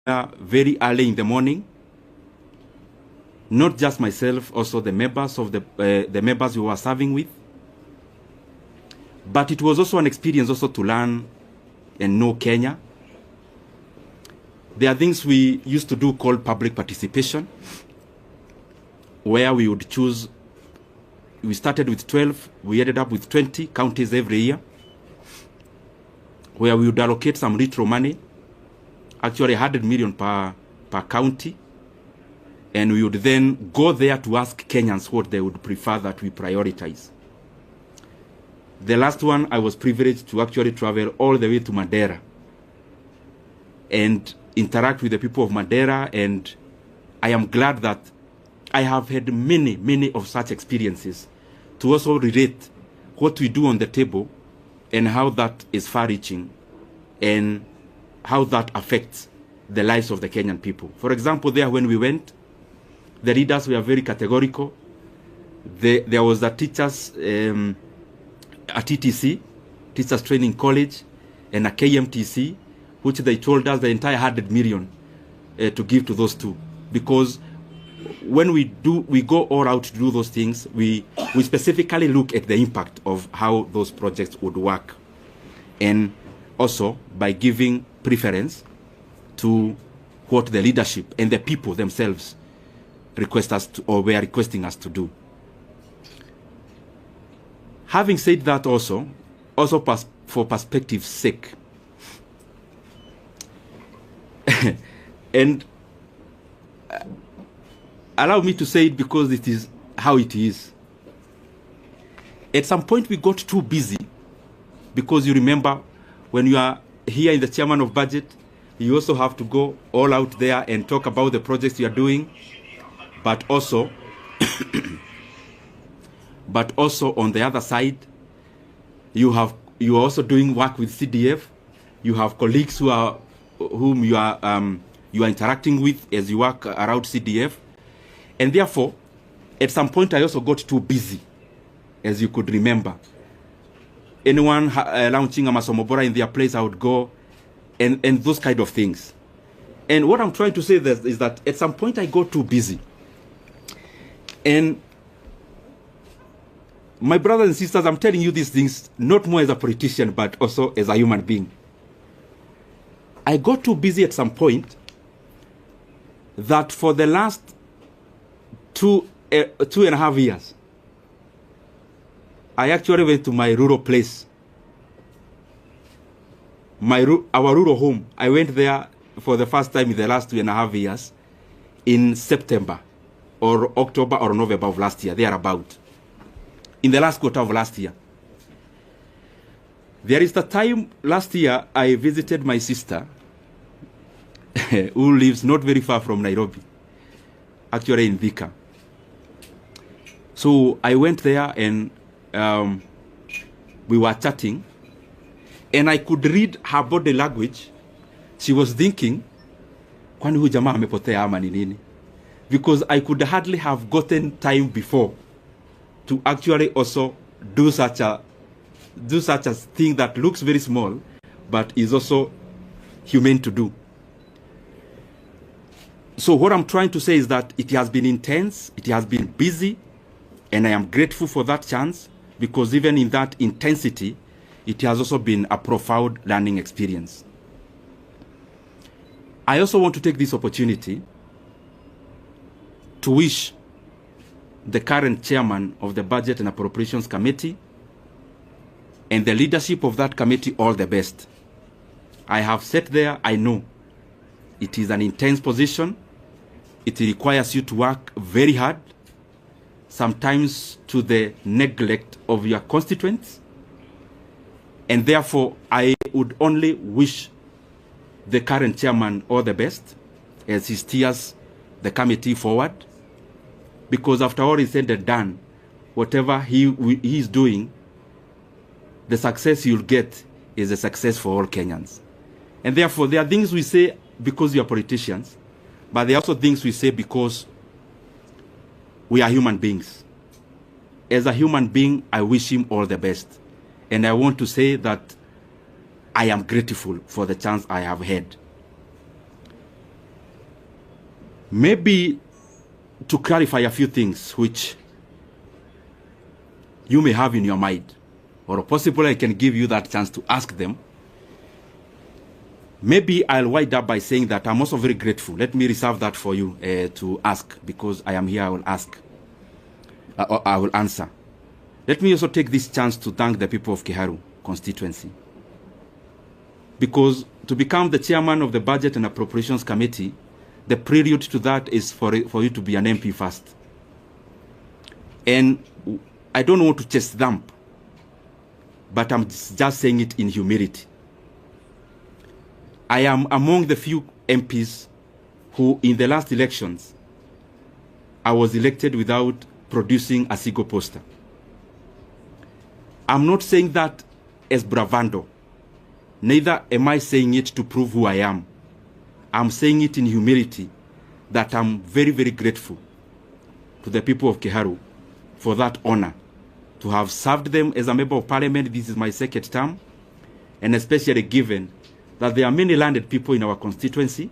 very early in the morning. Not just myself, also the members of the members we were serving with. But it was also an experience also to learn and know Kenya. There are things we used to do called public participation, where we would choose. We started with 12, we ended up with 20 counties every year, where we would allocate some retro money, actually 100 million per county, and we would then go there to ask Kenyans what they would prefer that we prioritize. The last one, I was privileged to actually travel all the way to Madeira and interact with the people of Madeira, and I am glad that I have had many of such experiences to also relate what we do on the table and how that is far-reaching and how that affects the lives of the Kenyan people. For example, there when we went, the leaders were very categorical. There was a teachers, a TTC, Teachers Training College, and a KMTC, which they told us the entire 100 million to give to those two. Because when we go all out to do those things, we specifically look at the impact of how those projects would work. And also by giving preference to what the leadership and the people themselves request us to, or were requesting us to do. Having said that, also for perspective's sake, and allow me to say it because it is how it is. At some point we got too busy, because you remember when you are here in the chairman of budget, you also have to go all out there and talk about the projects you are doing, but also on the other side, you are also doing work with CDF. You have colleagues whom you are interacting with as you work around CDF, and therefore, at some point, I also got too busy, as you could remember. Anyone launching a Masomobora in their place, I would go, and those kind of things. And what I'm trying to say is that at some point I got too busy. And my brothers and sisters, I'm telling you these things not more as a politician, but also as a human being. I got too busy at some point that for the last 2.5 years, I actually went to my rural place, our rural home. I went there for the first time in the last 2.5 years in September or October or November of last year, thereabout, in the last quarter of last year. There is the time last year I visited my sister who lives not very far from Nairobi, actually in Thika. So I went there and we were chatting, and I could read her body language. She was thinking, kwani huyu jamaa amepotea ama ni nini? Because I could hardly have gotten time before to actually also do such a thing that looks very small, but is also humane to do. So what I'm trying to say is that it has been intense, it has been busy, and I am grateful for that chance, because even in that intensity, it has also been a profound learning experience. I also want to take this opportunity to wish the current chairman of the Budget and Appropriations Committee and the leadership of that committee all the best. I have sat there, I know it is an intense position. It requires you to work very hard, sometimes to the neglect of your constituents. And therefore, I would only wish the current chairman all the best as he steers the committee forward. Because after all is said and done, whatever he is doing, the success you'll get is a success for all Kenyans. And therefore, there are things we say because we are politicians, but there are also things we say because we are human beings. As a human being, I wish him all the best. And I want to say that I am grateful for the chance I have had. Maybe to clarify a few things which you may have in your mind, or possibly I can give you that chance to ask them. Maybe I'll wind up by saying that I'm also very grateful. Let me reserve that for you to ask, because I am here, I will ask. I will answer. Let me also take this chance to thank the people of Kiharu constituency. Because to become the chairman of the Budget and Appropriations Committee, the prelude to that is for you to be an MP first. And I don't want to chest thump, but I'm just saying it in humility. I am among the few MPs who, in the last elections, I was elected without producing a single poster. I'm not saying that as bravado. Neither am I saying it to prove who I am. I'm saying it in humility, that I'm very, very grateful to the people of Kiharu for that honor, to have served them as a member of parliament. This is my second term, and especially given that there are many landed people in our constituency,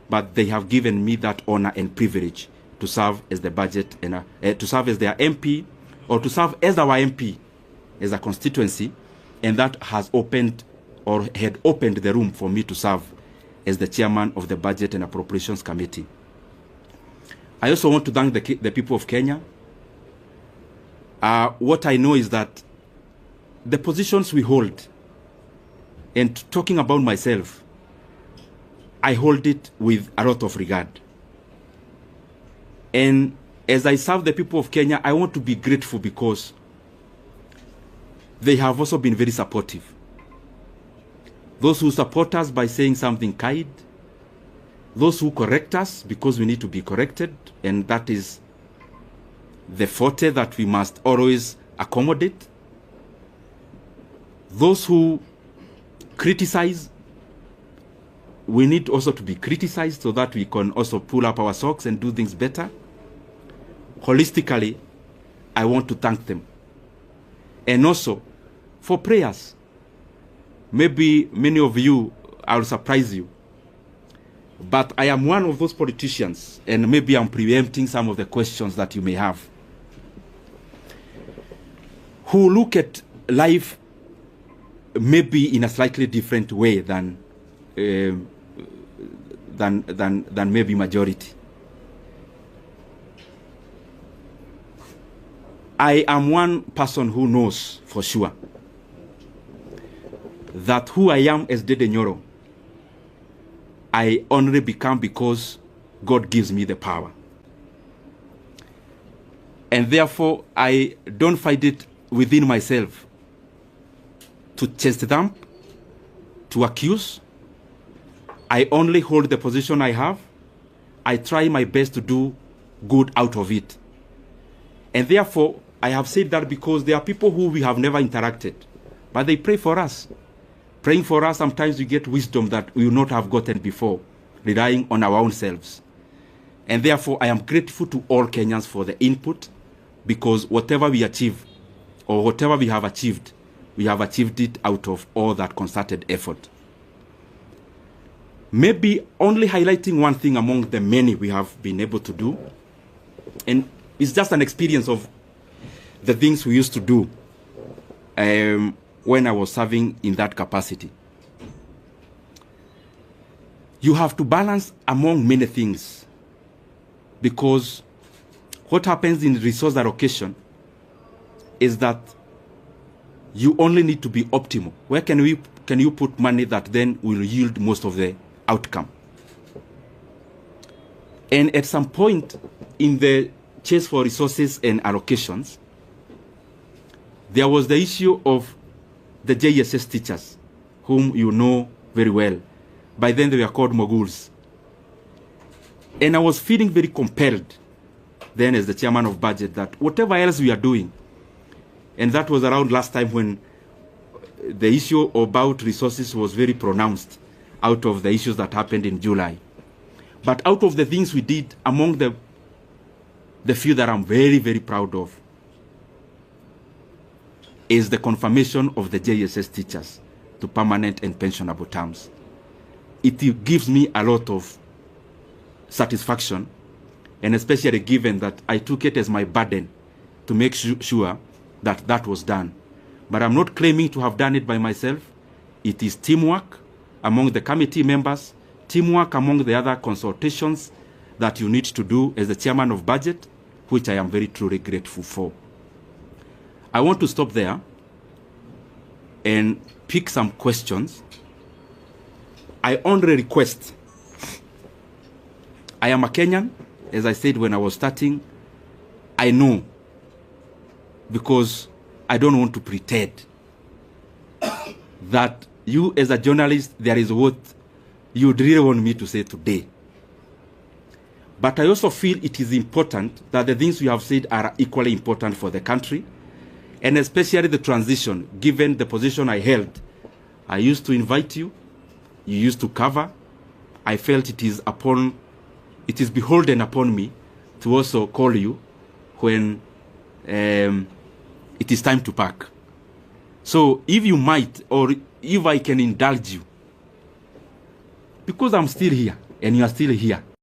but they have given me that honor and privilege to serve as the budget and to serve as their MP, or to serve as our MP as a constituency, and that has opened or had opened the room for me to serve as the chairman of the Budget and Appropriations Committee. I also want to thank the people of Kenya. What I know is that the positions we hold, and talking about myself, I hold it with a lot of regard. And as I serve the people of Kenya, I want to be grateful because they have also been very supportive. Those who support us by saying something kind, those who correct us because we need to be corrected, and that is the forte that we must always accommodate. Those who criticize, we need also to be criticized so that we can also pull up our socks and do things better. Holistically, I want to thank them. And also for prayers. Maybe many of you, I'll surprise you, but I am one of those politicians, and maybe I'm preempting some of the questions that you may have, who look at life maybe in a slightly different way than maybe majority. I am one person who knows for sure that who I am as Nyoro, I only become because God gives me the power. And therefore, I don't find it within myself to chest thump, to accuse. I only hold the position I have. I try my best to do good out of it. And therefore, I have said that because there are people who we have never interacted, but they pray for us. Praying for us, sometimes we get wisdom that we will not have gotten before, relying on our own selves. And therefore, I am grateful to all Kenyans for the input, because whatever we achieve, or whatever we have achieved it out of all that concerted effort. Maybe only highlighting one thing among the many we have been able to do, and it's just an experience of the things we used to do when I was serving in that capacity. You have to balance among many things, because what happens in resource allocation is that you only need to be optimal. Where can you put money that then will yield most of the outcome? And at some point in the chase for resources and allocations, there was the issue of the JSS teachers, whom you know very well. By then they were called moguls. And I was feeling very compelled then as the chairman of budget that whatever else we are doing, and that was around last time when the issue about resources was very pronounced out of the issues that happened in July. But out of the things we did, among the few that I'm very, very proud of, is the confirmation of the JSS teachers to permanent and pensionable terms. It gives me a lot of satisfaction and especially given that I took it as my burden to make sure that that was done. But I'm not claiming to have done it by myself. It is teamwork among the committee members, teamwork among the other consultations that you need to do as the chairman of budget, which I am very truly grateful for. I want to stop there and pick some questions. I only request, I am a Kenyan, as I said when I was starting. I know, because I don't want to pretend that you as a journalist, there is what you really want me to say today. But I also feel it is important that the things we have said are equally important for the country, and especially the transition, given the position I held. I used to invite you, you used to cover. I felt it is beholden upon me to also call you when it is time to pack. So if you might, or if I can indulge you, because I'm still here and you are still here,